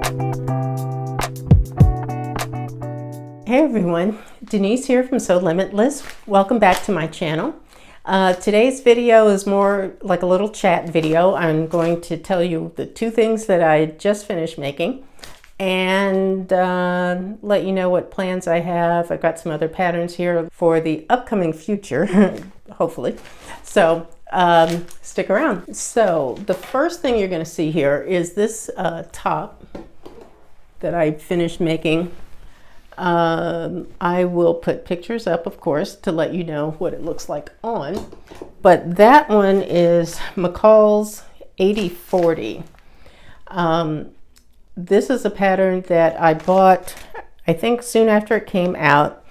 Hey everyone, Denise here from Sewlimitless. Welcome back to my channel. Today's video is more like a little chat video. I'm going to tell you the two things that I just finished making and let you know what plans I have. I've got some other patterns here for the upcoming future, hopefully. So stick around. So the first thing you're going to see here is this top that I finished making. I will put pictures up, of course, to let you know what it looks like on. But that one is McCall's 8040. This is a pattern that I bought, I think, soon after it came out.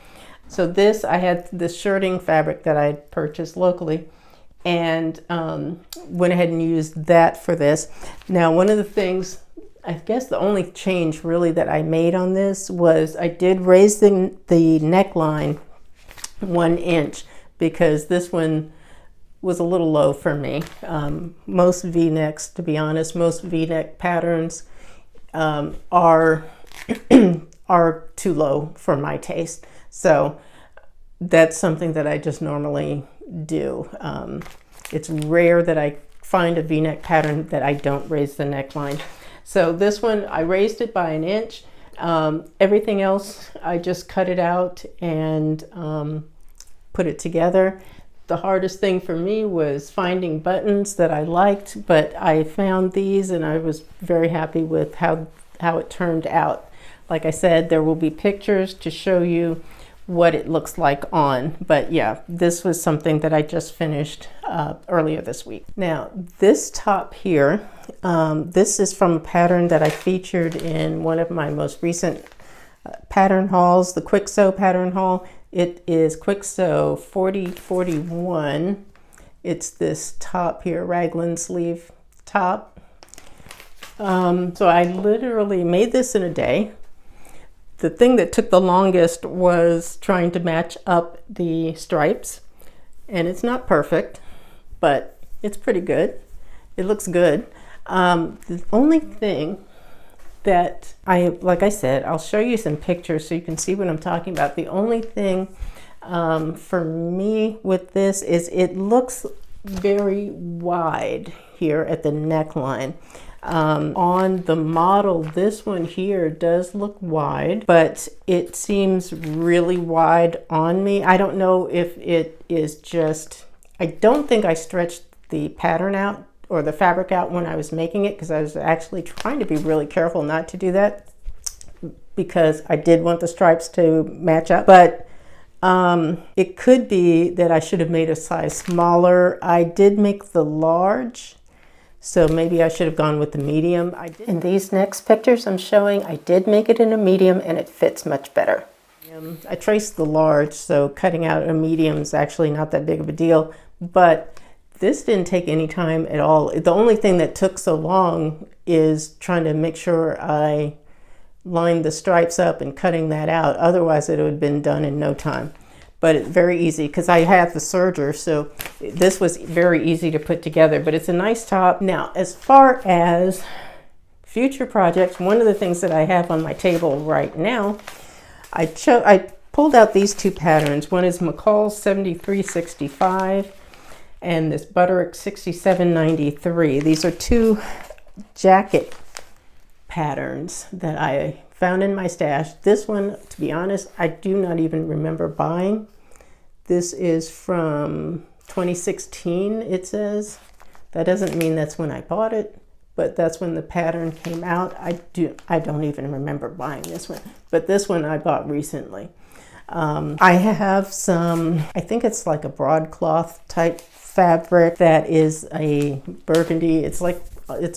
So this, I had this shirting fabric that I purchased locally and went ahead and used that for this. Now, one of the things, I guess the only change really that I made on this was I did raise the neckline 1 inch because this one was a little low for me. Most V-necks, to be honest, most V-neck patterns are too low for my taste. So that's something that I just normally do. It's rare that I find a V-neck pattern that I don't raise the neckline. So this one, I raised it by 1 inch. Everything else, I just cut it out and put it together. The hardest thing for me was finding buttons that I liked, but I found these and I was very happy with how it turned out. Like I said, there will be pictures to show you what it looks like on. But yeah, this was something that I just finished earlier this week. Now, this top here, this is from a pattern that I featured in one of my most recent pattern hauls, the Quick Sew pattern haul. It is Quick Sew 4041. It's this top here, Raglan sleeve top. So I literally made this in a day. The thing that took the longest was trying to match up the stripes, and it's not perfect, but it's pretty good. It looks good. The only thing that like I said, I'll show you some pictures so you can see what I'm talking about. The only thing for me with this is it looks very wide here at the neckline. On the model, this one here does look wide, but it seems really wide on me. I don't know if it is just, I don't think I stretched the pattern out or the fabric out when I was making it, because I was actually trying to be really careful not to do that because I did want the stripes to match up. But it could be that I should have made a size smaller. I did make the large, so maybe I should have gone with the medium. In these next pictures I'm showing, I did make it in a medium and it fits much better. I traced the large, so cutting out a medium is actually not that big of a deal, but this didn't take any time at all. The only thing that took so long is trying to make sure I lined the stripes up and cutting that out. Otherwise it would have been done in no time. But it's very easy because I have the serger, so this was very easy to put together, but it's a nice top. Now, as far as future projects, one of the things that I have on my table right now, I pulled out these two patterns. One is McCall's 7365 and this Butterick 6793. These are two jacket patterns that I found in my stash. This one, to be honest, I do not even remember buying. This is from 2016, it says. That doesn't mean that's when I bought it, but that's when the pattern came out. I don't even remember buying this one, but this one I bought recently. I have some, I think it's like a broadcloth type fabric that is a burgundy. It's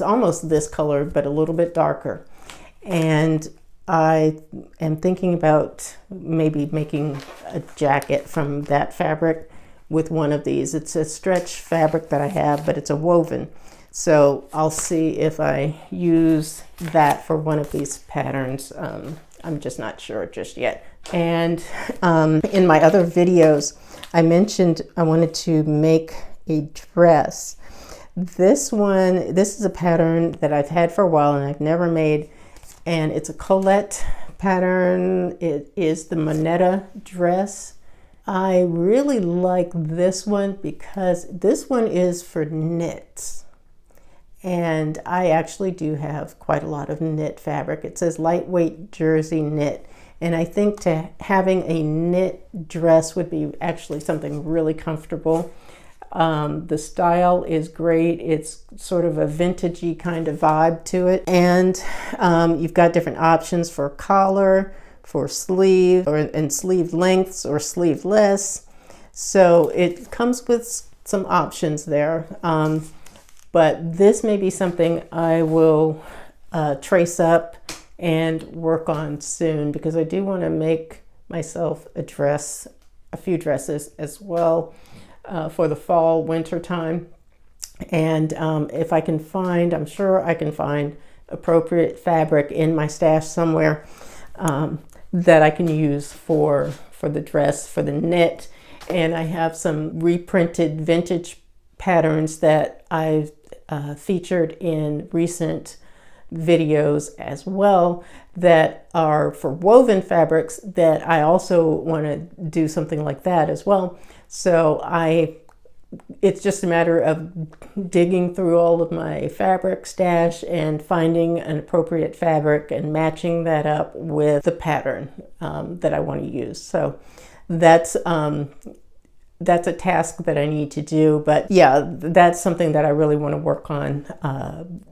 almost this color, but a little bit darker. And I am thinking about maybe making a jacket from that fabric with one of these. It's a stretch fabric that I have, but it's a woven. So I'll see if I use that for one of these patterns. I'm just not sure just yet. And in my other videos, I mentioned I wanted to make a dress. This is a pattern that I've had for a while and I've never made. and it's a Colette pattern. It is the Moneta dress. I really like this one because this one is for knits. And I actually do have quite a lot of knit fabric. It says lightweight jersey knit. And I think having a knit dress would be actually something really comfortable. The style is great. It's sort of a vintagey kind of vibe to it. And you've got different options for collar, for sleeve, and sleeve lengths or sleeveless. So it comes with some options there. But this may be something I will trace up and work on soon, because I do want to make myself a dress, a few dresses as well for the fall, winter time. And if I can find, I'm sure I can find appropriate fabric in my stash somewhere that I can use for the dress, for the knit. And I have some reprinted vintage patterns that I've featured in recent videos as well that are for woven fabrics that I also want to do something like that as well. So it's just a matter of digging through all of my fabric stash and finding an appropriate fabric and matching that up with the pattern that I want to use. So that's a task that I need to do, but yeah, that's something that I really want to work on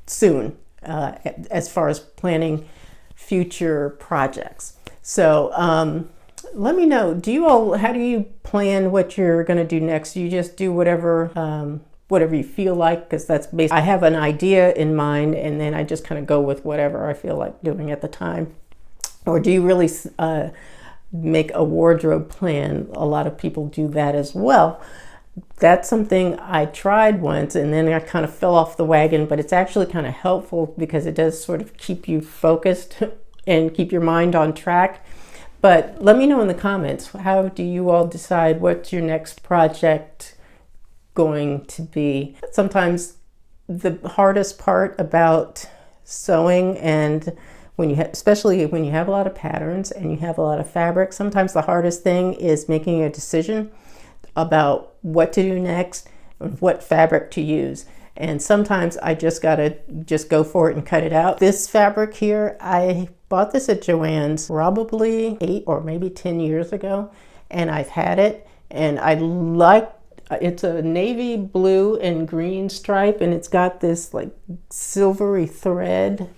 soon as far as planning future projects. So let me know, how do you plan what you're going to do next? Do you just do whatever you feel like? Because that's basically, I have an idea in mind and then I just kind of go with whatever I feel like doing at the time. Or do you really make a wardrobe plan? A lot of people do that as well. That's something I tried once and then I kind of fell off the wagon, but it's actually kind of helpful because it does sort of keep you focused and keep your mind on track. But let me know in the comments, how do you all decide what's your next project going to be? Sometimes the hardest part about sewing, and especially when you have a lot of patterns and you have a lot of fabric, sometimes the hardest thing is making a decision about what to do next and what fabric to use. And sometimes I just gotta go for it and cut it out. This fabric here, I bought this at Joann's probably 8 or maybe 10 years ago, and I've had it and it's a navy blue and green stripe, and it's got this like silvery thread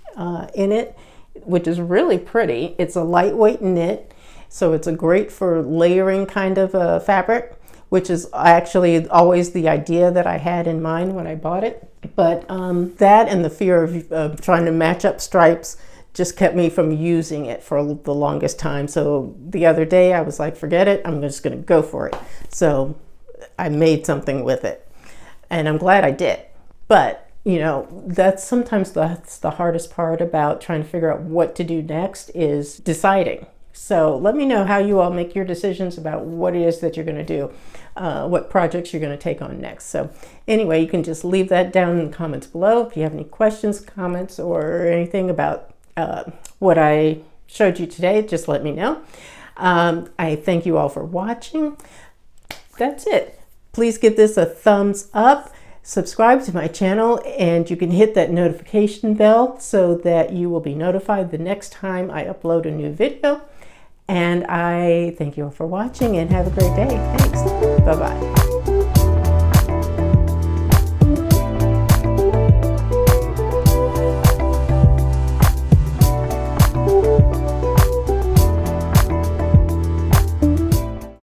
in it, which is really pretty. It's a lightweight knit, so it's a great for layering kind of a fabric, which is actually always the idea that I had in mind when I bought it. But that and the fear of trying to match up stripes just kept me from using it for the longest time. So the other day I was like, forget it, I'm just gonna go for it. So I made something with it and I'm glad I did. But you know, that's the hardest part about trying to figure out what to do next, is deciding. So let me know how you all make your decisions about what it is that you're going to do, what projects you're going to take on next. So anyway, you can just leave that down in the comments below. If you have any questions, comments, or anything about what I showed you today, just let me know. I thank you all for watching. That's it. Please give this a thumbs up. Subscribe to my channel, and you can hit that notification bell so that you will be notified the next time I upload a new video. And I thank you all for watching and have a great day. Thanks. Bye-bye.